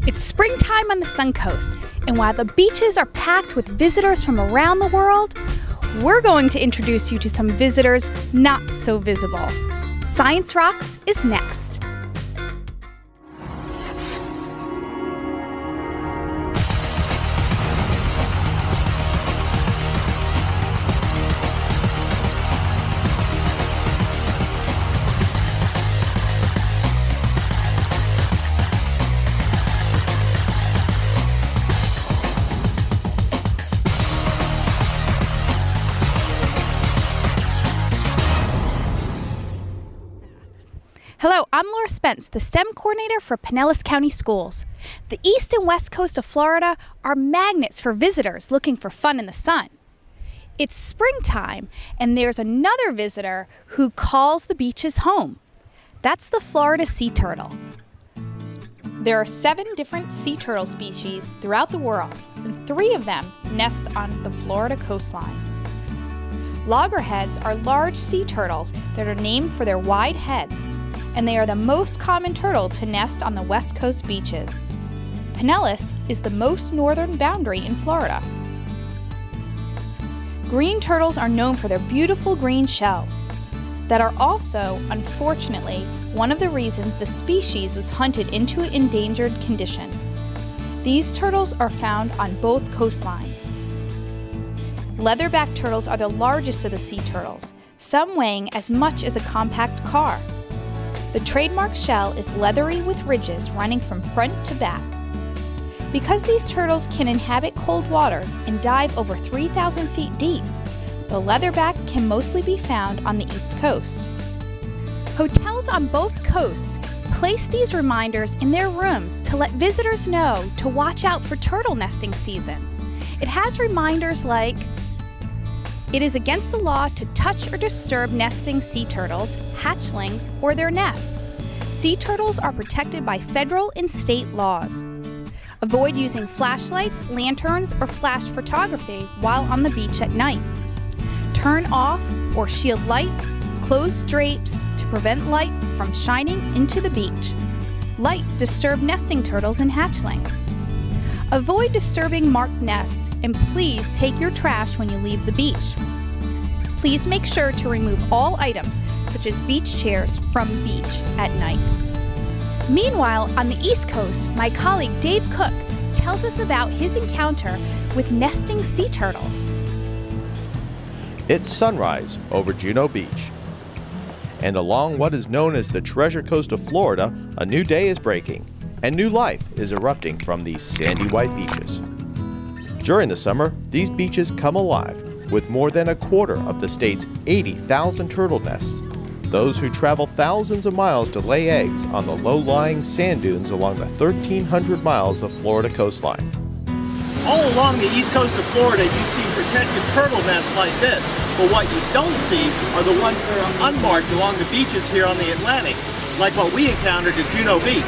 It's springtime on the Suncoast, and while the beaches are packed with visitors from around the world, we're going to introduce you to some visitors not so visible. Science Rocks is next. Hello, I'm Laura Spence, the STEM coordinator for Pinellas County Schools. The east and west coast of Florida are magnets for visitors looking for fun in the sun. It's springtime, and there's another visitor who calls the beaches home. That's the Florida sea turtle. There are 7 different sea turtle species throughout the world, and 3 of them nest on the Florida coastline. Loggerheads are large sea turtles that are named for their wide heads, and they are the most common turtle to nest on the west coast beaches. Pinellas is the most northern boundary in Florida. Green turtles are known for their beautiful green shells that are also, unfortunately, one of the reasons the species was hunted into an endangered condition. These turtles are found on both coastlines. Leatherback turtles are the largest of the sea turtles, some weighing as much as a compact car. The trademark shell is leathery with ridges running from front to back. Because these turtles can inhabit cold waters and dive over 3,000 feet deep, the leatherback can mostly be found on the East Coast. Hotels on both coasts place these reminders in their rooms to let visitors know to watch out for turtle nesting season. It has reminders like, it is against the law to touch or disturb nesting sea turtles, hatchlings, or their nests. Sea turtles are protected by federal and state laws. Avoid using flashlights, lanterns, or flash photography while on the beach at night. Turn off or shield lights, close drapes to prevent light from shining into the beach. Lights disturb nesting turtles and hatchlings. Avoid disturbing marked nests, and please take your trash when you leave the beach. Please make sure to remove all items, such as beach chairs, from beach at night. Meanwhile, on the East Coast, my colleague Dave Cook tells us about his encounter with nesting sea turtles. It's sunrise over Juno Beach. And along what is known as the Treasure Coast of Florida, a new day is breaking, and new life is erupting from these sandy white beaches. During the summer, these beaches come alive with more than a quarter of the state's 80,000 turtle nests. Those who travel thousands of miles to lay eggs on the low-lying sand dunes along the 1,300 miles of Florida coastline. All along the east coast of Florida, you see protected turtle nests like this, but what you don't see are the ones that are unmarked along the beaches here on the Atlantic, like what we encountered at Juno Beach.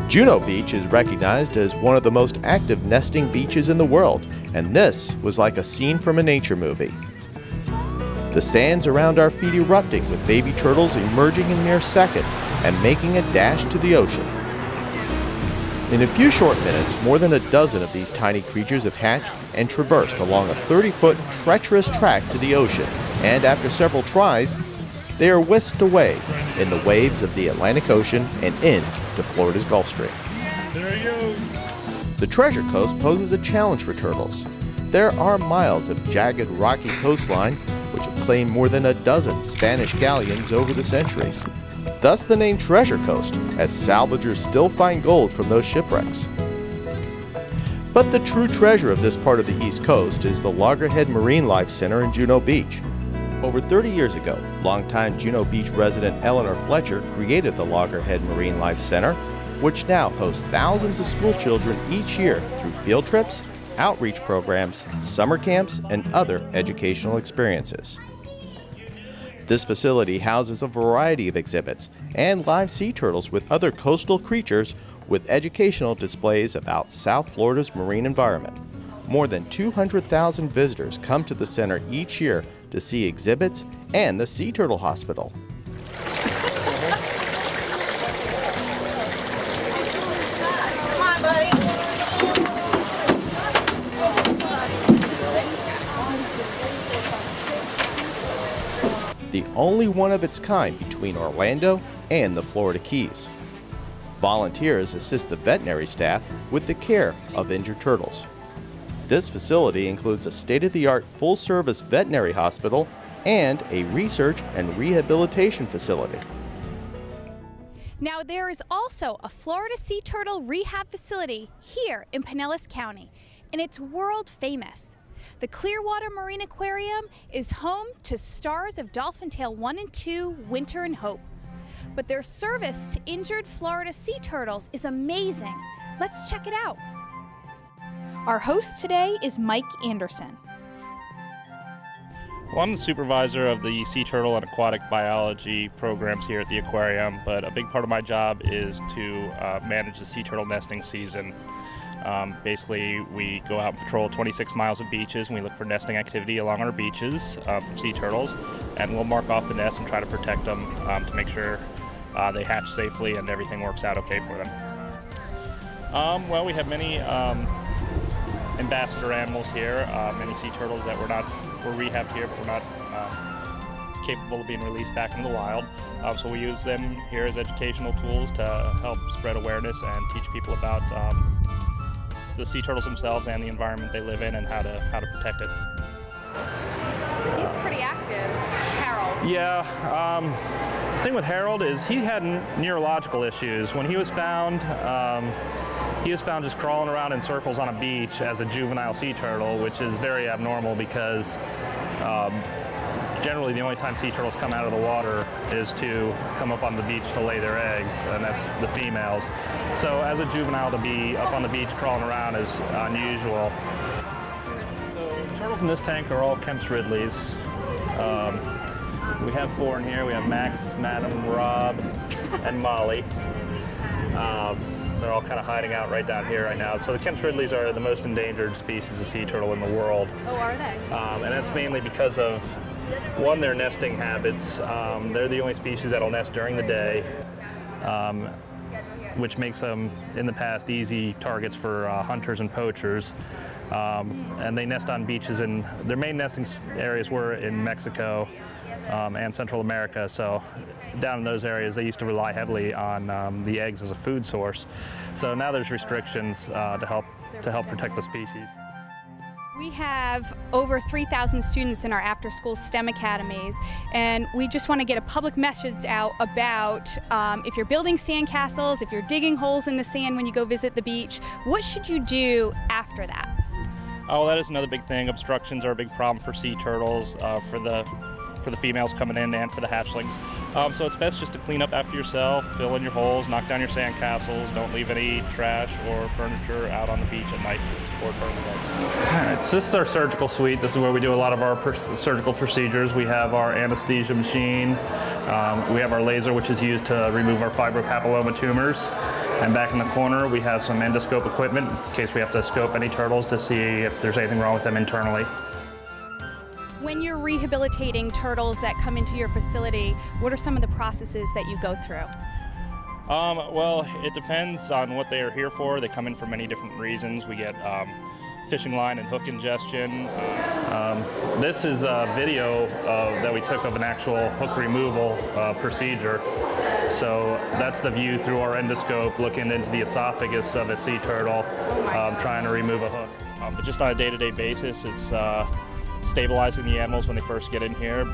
Juno Beach is recognized as one of the most active nesting beaches in the world, and this was like a scene from a nature movie. The sands around our feet erupting with baby turtles emerging in mere seconds and making a dash to the ocean. In a few short minutes, more than a dozen of these tiny creatures have hatched and traversed along a 30-foot treacherous track to the ocean, and after several tries, they are whisked away in the waves of the Atlantic Ocean and into Florida's Gulf Stream. There he goes. The Treasure Coast poses a challenge for turtles. There are miles of jagged, rocky coastline which have claimed more than a dozen Spanish galleons over the centuries. Thus the name Treasure Coast, as salvagers still find gold from those shipwrecks. But the true treasure of this part of the East Coast is the Loggerhead Marinelife Center in Juno Beach. Over 30 years ago, longtime Juno Beach resident Eleanor Fletcher created the Loggerhead Marinelife Center, which now hosts thousands of school children each year through field trips, outreach programs, summer camps, and other educational experiences. This facility houses a variety of exhibits and live sea turtles with other coastal creatures with educational displays about South Florida's marine environment. More than 200,000 visitors come to the center each year to see exhibits and the Sea Turtle Hospital. The only one of its kind between Orlando and the Florida Keys. Volunteers assist the veterinary staff with the care of injured turtles. This facility includes a state-of-the-art full-service veterinary hospital and a research and rehabilitation facility. Now there is also a Florida sea turtle rehab facility here in Pinellas County, and it's world famous. The Clearwater Marine Aquarium is home to stars of Dolphin Tale 1 and 2, Winter and Hope. But their service to injured Florida sea turtles is amazing. Let's check it out. Our host today is Mike Anderson. Well, I'm the supervisor of the sea turtle and aquatic biology programs here at the aquarium, but a big part of my job is to manage the sea turtle nesting season. Basically, we go out and patrol 26 miles of beaches, and we look for nesting activity along our beaches for sea turtles, and we'll mark off the nests and try to protect them to make sure they hatch safely and everything works out okay for them. Well, we have many ambassador animals here, many sea turtles that were rehabbed here, but we're not capable of being released back into the wild. So we use them here as educational tools to help spread awareness and teach people about the sea turtles themselves and the environment they live in and how to protect it. He's pretty active, Harold. Yeah, the thing with Harold is he had neurological issues. When he was found just crawling around in circles on a beach as a juvenile sea turtle, which is very abnormal because generally the only time sea turtles come out of the water is to come up on the beach to lay their eggs, and that's the females. So as a juvenile to be up on the beach crawling around is unusual. So turtles in this tank are all Kemp's Ridleys. We have 4 in here. We have Max, Madam, Rob, and Molly. They're all kind of hiding out right down here right now. So the Kemp's Ridleys are the most endangered species of sea turtle in the world. Oh, are they? And that's mainly because of, one, their nesting habits. They're the only species that'll nest during the day, which makes them, in the past, easy targets for hunters and poachers. And they nest on beaches, and their main nesting areas were in Mexico and Central America. So down in those areas, they used to rely heavily on the eggs as a food source. So now there's restrictions to help protect the species. We have over 3,000 students in our after-school STEM academies, and we just want to get a public message out about if you're building sandcastles, if you're digging holes in the sand when you go visit the beach, what should you do after that? Oh, that is another big thing. Obstructions are a big problem for sea turtles, for the females coming in and for the hatchlings. So it's best just to clean up after yourself, fill in your holes, knock down your sandcastles, don't leave any trash or furniture out on the beach at night or during the day. All right, so this is our surgical suite. This is where we do a lot of our surgical procedures. We have our anesthesia machine. We have our laser, which is used to remove our fibropapilloma tumors. And back in the corner, we have some endoscope equipment in case we have to scope any turtles to see if there's anything wrong with them internally. When you're rehabilitating turtles that come into your facility, what are some of the processes that you go through? Well, it depends on what they are here for. They come in for many different reasons. We get fishing line and hook ingestion. This is a video that we took of an actual hook removal procedure. So that's the view through our endoscope, looking into the esophagus of a sea turtle, trying to remove a hook. But just on a day-to-day basis, it's stabilizing the animals when they first get in here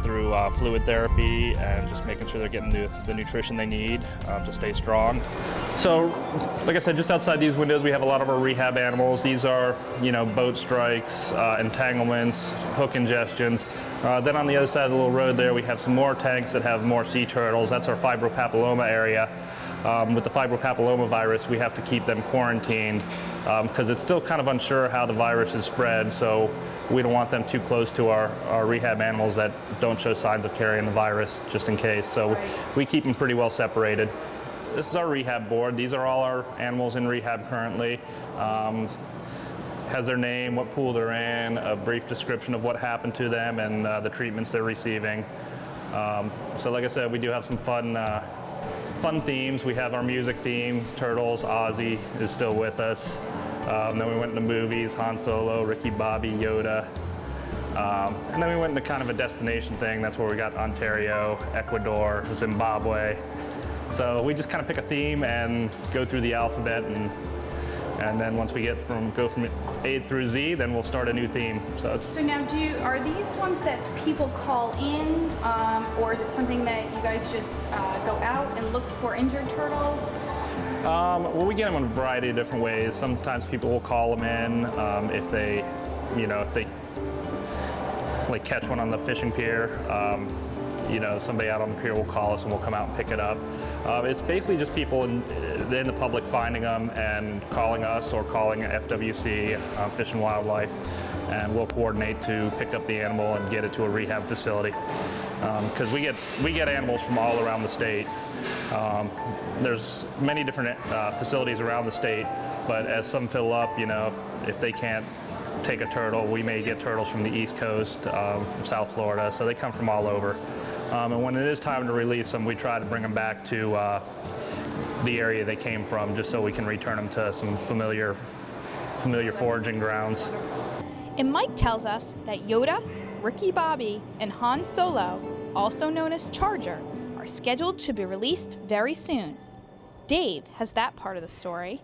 through fluid therapy and just making sure they're getting the nutrition they need to stay strong. So, like I said, just outside these windows we have a lot of our rehab animals. These are, boat strikes, entanglements, hook ingestions. Then on the other side of the little road there we have some more tanks that have more sea turtles. That's our fibropapilloma area. With the fibropapilloma virus, we have to keep them quarantined because it's still kind of unsure how the virus is spread, so we don't want them too close to our rehab animals that don't show signs of carrying the virus, just in case. So we keep them pretty well separated. This is our rehab board. These are all our animals in rehab currently. Has their name, what pool they're in, a brief description of what happened to them and the treatments they're receiving. So like I said, we do have some fun themes. We have our music theme, Turtles. Ozzy is still with us. Then we went into movies, Han Solo, Ricky Bobby, Yoda. And then we went into kind of a destination thing. That's where we got Ontario, Ecuador, Zimbabwe. So we just kind of pick a theme and go through the alphabet, and then once we go from A through Z, then we'll start a new theme. So now are these ones that people call in, or is it something that you guys just go out and look for injured turtles? Well, we get them in a variety of different ways. Sometimes people will call them in if they like catch one on the fishing pier. Somebody out on the pier will call us and we'll come out and pick it up. It's basically just people in the public finding them and calling us or calling FWC, Fish and Wildlife, and we'll coordinate to pick up the animal and get it to a rehab facility. Because we get animals from all around the state. There's many different facilities around the state, but as some fill up, if they can't take a turtle, we may get turtles from the East Coast, from South Florida, so they come from all over. And when it is time to release them, we try to bring them back to the area they came from, just so we can return them to some familiar foraging grounds. And Mike tells us that Yoda, Ricky Bobby, and Han Solo, also known as Charger, are scheduled to be released very soon. Dave has that part of the story.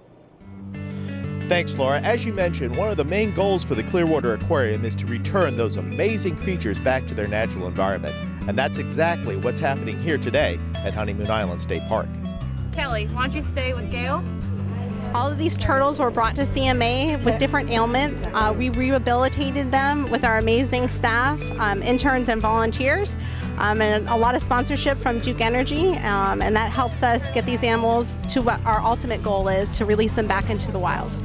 Thanks, Laura. As you mentioned, one of the main goals for the Clearwater Aquarium is to return those amazing creatures back to their natural environment. And that's exactly what's happening here today at Honeymoon Island State Park. Kelly, why don't you stay with Gail? All of these turtles were brought to CMA with different ailments. We rehabilitated them with our amazing staff, interns and volunteers, and a lot of sponsorship from Duke Energy, and that helps us get these animals to what our ultimate goal is, to release them back into the wild.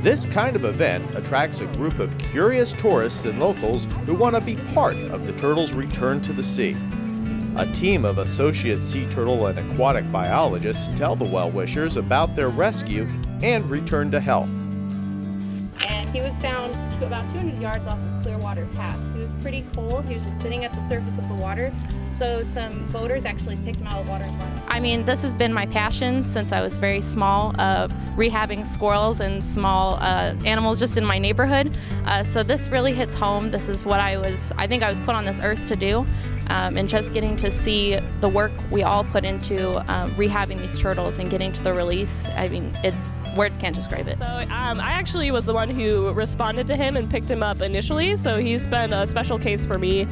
This kind of event attracts a group of curious tourists and locals who want to be part of the turtles' return to the sea. A team of associate sea turtle and aquatic biologists tell the well-wishers about their rescue and return to health. And he was found about 200 yards off of Clearwater Path. He was pretty cold. He was just sitting at the surface of the water. So some boaters actually picked him out of the water and brought him. I mean, this has been my passion since I was very small, rehabbing squirrels and small animals just in my neighborhood. So this really hits home. This is what I think I was put on this earth to do. And just getting to see the work we all put into rehabbing these turtles and getting to the release, I mean, words can't describe it. So I actually was the one who responded to him and picked him up initially, so he's been a special case for me.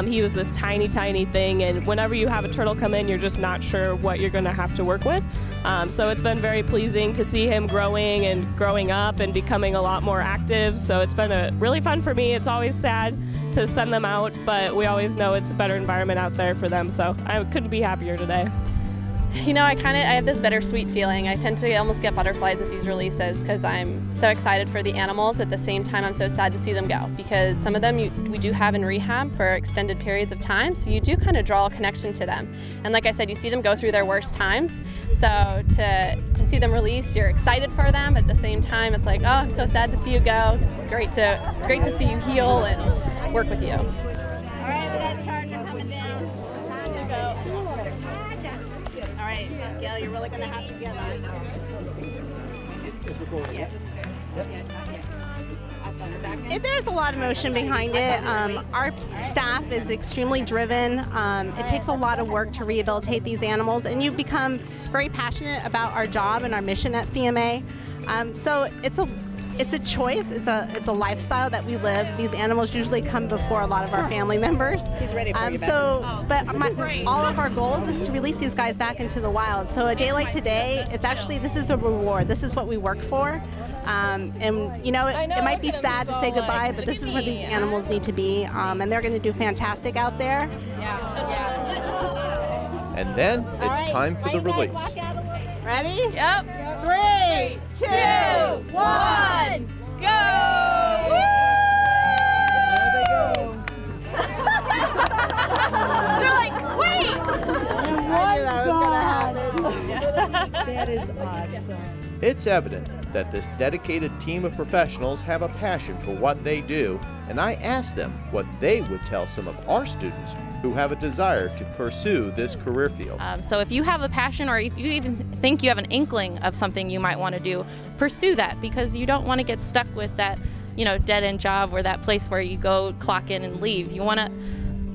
He was this tiny, tiny thing, and whenever you have a turtle come in, you're just not sure what you're going to have to work with. So it's been very pleasing to see him growing up and becoming a lot more active, so it's been really fun for me. It's always sad to send them out, but we always know it's a better environment out there for them, so I couldn't be happier today. You know, I have this bittersweet feeling. I tend to almost get butterflies at these releases because I'm so excited for the animals, but at the same time I'm so sad to see them go, because some of them we do have in rehab for extended periods of time, so you do kind of draw a connection to them. And like I said, you see them go through their worst times, so to see them release, you're excited for them, but at the same time it's like, oh, I'm so sad to see you go. It's great to see you heal and work with you. All right, we got Charger coming down. Time to go. All right, Gail, you're really going to have to get on. There's a lot of emotion behind it. Our staff is extremely driven. It takes a lot of work to rehabilitate these animals, and you become very passionate about our job and our mission at CMA. So it's a choice. It's a lifestyle that we live. These animals usually come before a lot of our family members. He's ready for you. All of our goals is to release these guys back into the wild. So a day like today, this is a reward. This is what we work for. And you know, it might be sad to say goodbye, but this is where these animals need to be. And they're going to do fantastic out there. And then it's time for the release. Ready? Yep. 3, 2, 1, go! There they go. They're like, wait! I knew that was going to happen. That is awesome. It's evident that this dedicated team of professionals have a passion for what they do, and I asked them what they would tell some of our students who have a desire to pursue this career field. So if you have a passion, or if you even think you have an inkling of something you might want to do, pursue that, because you don't want to get stuck with that, dead-end job or that place where you go clock in and leave. You want to,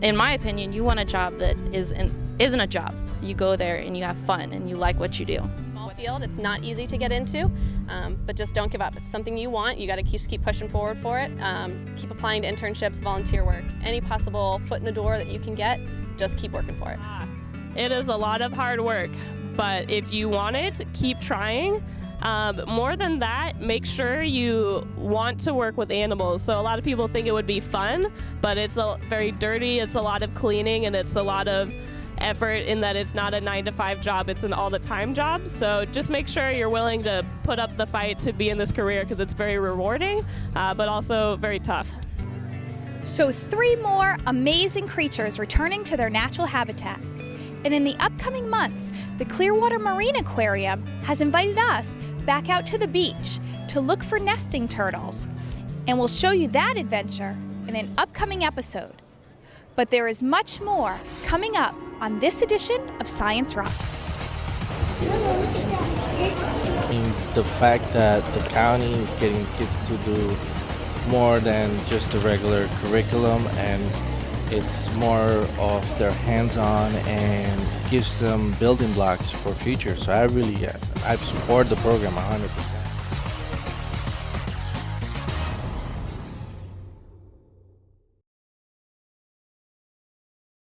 in my opinion, you want a job that isn't a job. You go there and you have fun and you like what you do. Small field, it's not easy to get into, but just don't give up. If it's something you want, you got to just keep pushing forward for it. Keep applying to internships, volunteer work, any possible foot in the door that you can get, just keep working for it. It is a lot of hard work, but if you want it, keep trying. More than that, make sure you want to work with animals. So a lot of people think it would be fun, but it's very dirty, it's a lot of cleaning, and it's a lot of effort in that it's not a 9-to-5 job, it's an all-the-time job. So just make sure you're willing to put up the fight to be in this career, because it's very rewarding, but also very tough. So 3 more amazing creatures returning to their natural habitat. And in the upcoming months, the Clearwater Marine Aquarium has invited us back out to the beach to look for nesting turtles. And we'll show you that adventure in an upcoming episode. But there is much more coming up on this edition of Science Rocks. The fact that the county is getting kids to do more than just a regular curriculum, and it's more of their hands-on and gives them building blocks for future. So I support the program 100%.